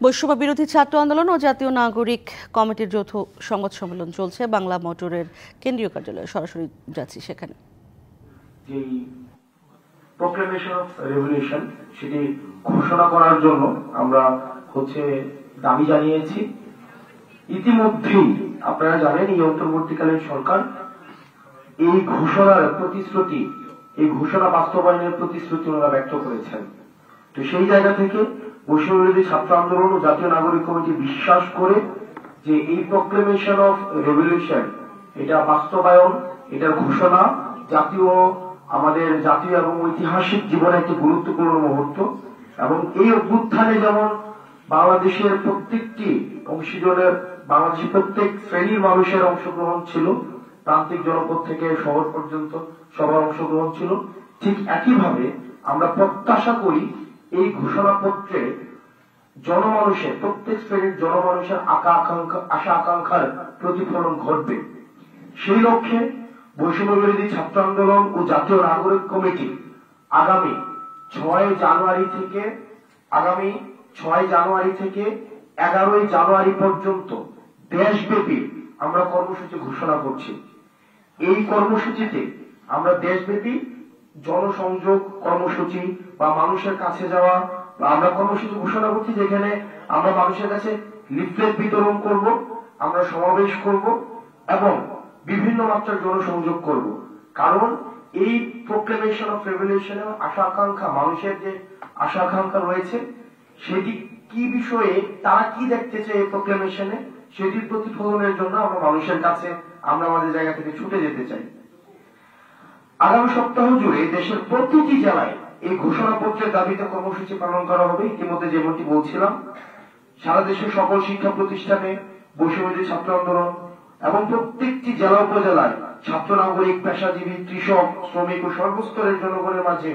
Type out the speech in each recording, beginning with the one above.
বৈষম্য বিরোধী ছাত্র আন্দোলন ও জাতীয় নাগরিক কমিটির যৌথ সংবাদ সম্মেলন চলছে বাংলা মোটরের কেন্দ্রীয় কার্যালয়ে। সরাসরি যাচ্ছি সেখানে। প্রোক্লেমেশন অফ রেভলিউশন সেটি ঘোষণা করার জন্য আমরা দাবি জানিয়েছি। ইতিমধ্যেই আপনারা জানেন এই অন্তর্বর্তীকালীন সরকার এই ঘোষণার প্রতিশ্রুতি, এই ঘোষণা বাস্তবায়নের প্রতিশ্রুতি ওনারা ব্যক্ত করেছেন। তো সেই জায়গা থেকে বৈষম্য বিরোধী ছাত্র আন্দোলন ও জাতীয় নাগরিক কমিটি বিশ্বাস করে যে এই প্রোক্লেমেশন অফ রেভলিউশন এটা বাস্তবায়ন, এটার ঘোষণা আমাদের জাতীয় এবং ঐতিহাসিক জীবনে একটি গুরুত্বপূর্ণ মুহূর্ত। এবং এই অভ্যুত্থানে যেমন বাংলাদেশের প্রত্যেকটি অংশীজনের, বাংলাদেশের প্রত্যেক শ্রেণীর মানুষের অংশগ্রহণ ছিল, প্রান্তিক জনপদ থেকে শহর পর্যন্ত সবার অংশগ্রহণ ছিল, ঠিক একইভাবে আমরা প্রত্যাশা করি এই ঘোষণাপত্রে জনমানুষের, প্রত্যেক শ্রেণীর জনমানুষের আশা আকাঙ্ক্ষার প্রতিফলন ঘটবে। সেই লক্ষ্যে বৈষম্য বিরোধী ছাত্র আন্দোলন ও জাতীয় নাগরিক কমিটি আগামী 6 জানুয়ারি থেকে 11 জানুয়ারি পর্যন্ত দেশব্যাপী আমরা কর্মসূচি ঘোষণা করছি। এই কর্মসূচিতে আমরা দেশব্যাপী জনসংযোগ কর্মসূচি বা মানুষের কাছে যাওয়া বা আমরা কর্মসূচি ঘোষণা করছি, যেখানে আমরা মানুষের কাছে লিফলেট বিতরণ করব, আমরা সমাবেশ করব এবং বিভিন্ন মাত্রার জনসংযোগ করব। কারণ এই প্রোক্লেমেশন অফ রেভলিউশনের আশা আকাঙ্ক্ষা, মানুষের যে আশা আকাঙ্ক্ষা রয়েছে সেটি কি বিষয়ে, তারা কি দেখতে চায় এই প্রোক্লেমেশনে, সেটির প্রতিফলনের জন্য আমরা মানুষের কাছে, আমরা আমাদের জায়গা থেকে ছুটে যেতে চাই। আগামী সপ্তাহ জুড়ে দেশের প্রতিটি জেলায় এই ঘোষণাপত্রের দাবিতে কর্মসূচি পালন করা হবে। ইতিমধ্যে যেমনটি বলছিলাম, সারা দেশের সকল শিক্ষা প্রতিষ্ঠানে বৈষম্য বিরোধী ছাত্র আন্দোলন এবং প্রত্যেকটি জেলা উপজেলায় ছাত্র নাগরিক, পেশাজীবী, কৃষক, শ্রমিক ও সর্বস্তরের জনগণের মাঝে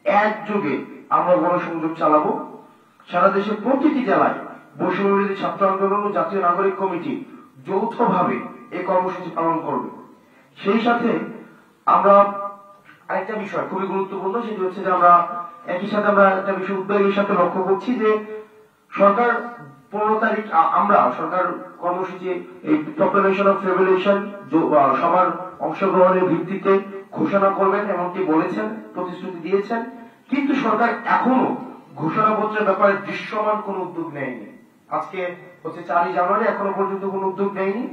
একযোগে আমরা গণসংযোগ চালাবো। সারা দেশের প্রতিটি জেলায় বৈষম্য বিরোধী ছাত্র আন্দোলন ও জাতীয় নাগরিক কমিটি যৌথভাবে এই কর্মসূচি পালন করবে। সেই সাথে আমরা আরেকটা বিষয় খুবই গুরুত্বপূর্ণ, সেটি হচ্ছে যে আমরা একই সাথে আমরা একটা বিষয় উদ্বেগের সাথে লক্ষ্য করছি যে সরকার 15 তারিখ সরকার কর্মসূচি এই প্রোক্লেমেশন অফ রেভলিউশন সবার অংশগ্রহণের ভিত্তিতে ঘোষণা করবেন এমনটি বলেছেন, প্রতিশ্রুতি দিয়েছেন। কিন্তু সরকার এখনো ঘোষণাপত্রের ব্যাপারে দৃশ্যমান কোন উদ্যোগ নেয়নি। আজকে 4 জানুয়ারি, এখনো পর্যন্ত কোন উদ্যোগ নেয়নি।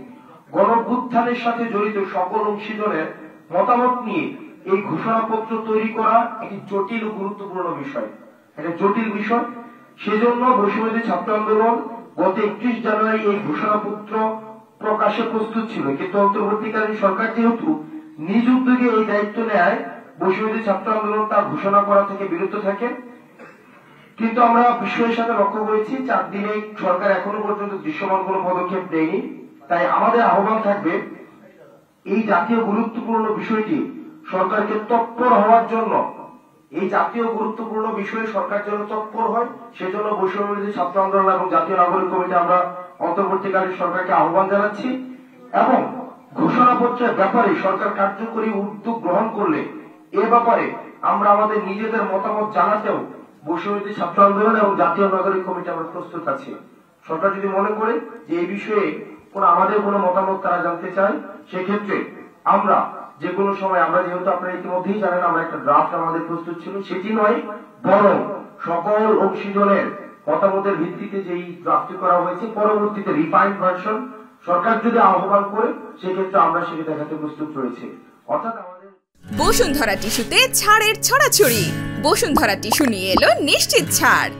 গণঅভ্যুত্থানের সাথে জড়িত সকল অংশীজনের মতামত নিয়ে এই ঘোষণাপত্র তৈরি করা একটি জটিল ও গুরুত্বপূর্ণ বিষয়, একটা জটিল বিষয়। সেজন্য বৈষম্য বিরোধী ছাত্র আন্দোলন গত 31 জানুয়ারি এই ঘোষণাপত্র প্রকাশে প্রস্তুত ছিল, কিন্তু অন্তর্বর্তীকালীন সরকার যেহেতু নিজ উদ্যোগে এই দায়িত্ব নেয়, বৈষম্য বিরোধী ছাত্র আন্দোলন তা ঘোষণা করা থেকে বিরত থাকে। কিন্তু আমরা বিষয়ের সাথে লক্ষ্য করেছি 4 দিনে সরকার এখনো পর্যন্ত দৃশ্যমান কোন পদক্ষেপ নেয়নি। তাই আমাদের আহ্বান থাকবে এই জাতীয় গুরুত্বপূর্ণ বিষয়টি সরকারকে তৎপর হওয়ার জন্য, এই জাতীয় গুরুত্বপূর্ণ বিষয়ে সরকার যেন তৎপর হয়, সেজন্য বৈষম্য বিরোধী ছাত্র আন্দোলন এবং জাতীয় নাগরিক কমিটি আমরা অন্তর্বর্তীকালীন সরকারকে আহ্বান জানাচ্ছি। এবং ঘোষণাপত্রের ব্যাপারে সরকার কার্যকরী উদ্যোগ গ্রহণ করলে এ ব্যাপারে আমরা আমাদের নিজেদের মতামত জানাতেও বৈষম্য বিরোধী ছাত্র আন্দোলন এবং জাতীয় নাগরিক কমিটি আমরা প্রস্তুত আছি। সরকার যদি মনে করে যে এই বিষয়ে আমাদের কোনো মতামত তারা জানতে চায়, সেক্ষেত্রে আমরা যে কোনো সময়, আমরা যেহেতু আপনারা ইতিমধ্যেই জানেন আমরা একটা ড্রাফট আমাদের প্রস্তুত ছিল, সেটি নয় বরং সকল অংশীজনের মতামতের ভিত্তিতে যেই ড্রাফটটি করা হয়েছে, পরবর্তীতে রিফাইন্ড ভার্সন সরকার যদি আহ্বান করে, সেক্ষেত্রে আমরা সেটি দেখাতে প্রস্তুত রয়েছে। অর্থাৎ আমাদের বসুন্ধরা টিস্যুতে ছাড়ের ছড়াছড়ি। বসুন্ধরা টিস্যু নিয়ে এলো নিশ্চিত ছাড়।